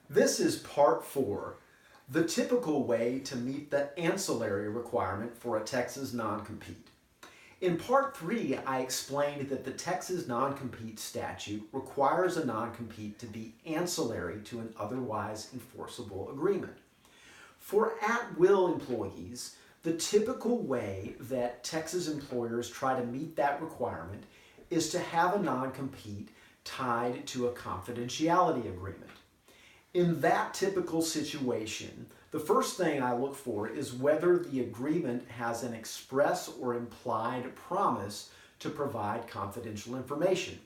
This is part 4, the typical way to meet the ancillary requirement for a Texas non-compete. In part 3, I explained that the Texas non-compete statute requires a non-compete to be ancillary to an otherwise enforceable agreement. For at-will employees, the typical way that Texas employers try to meet that requirement is to have a non-compete tied to a confidentiality agreement. In that typical situation, the first thing I look for is whether the agreement has an express or implied promise to provide confidential information.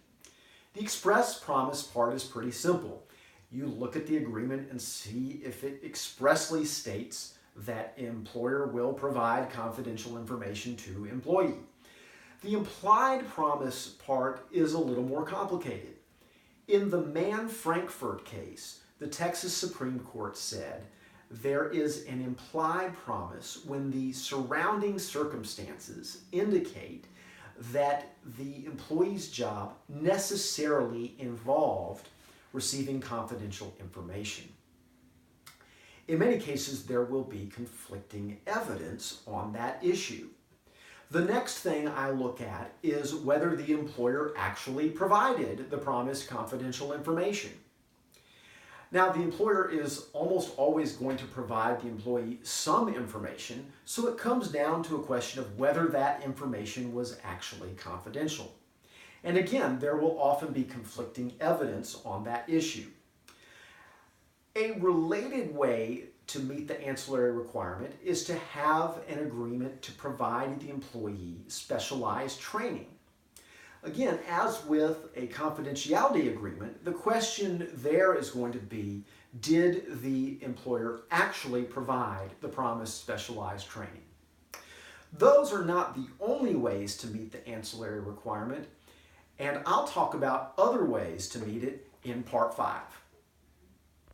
The express promise part is pretty simple. You look at the agreement and see if it expressly states that employer will provide confidential information to employee. The implied promise part is a little more complicated. In the Mann-Frankfurt case, the Texas Supreme Court said there is an implied promise when the surrounding circumstances indicate that the employee's job necessarily involved receiving confidential information. In many cases, there will be conflicting evidence on that issue. The next thing I look at is whether the employer actually provided the promised confidential information. Now, the employer is almost always going to provide the employee some information, so it comes down to a question of whether that information was actually confidential. And again, there will often be conflicting evidence on that issue. A related way to meet the ancillary requirement is to have an agreement to provide the employee specialized training. Again, as with a confidentiality agreement, the question there is going to be, did the employer actually provide the promised specialized training? Those are not the only ways to meet the ancillary requirement, and I'll talk about other ways to meet it in part 5.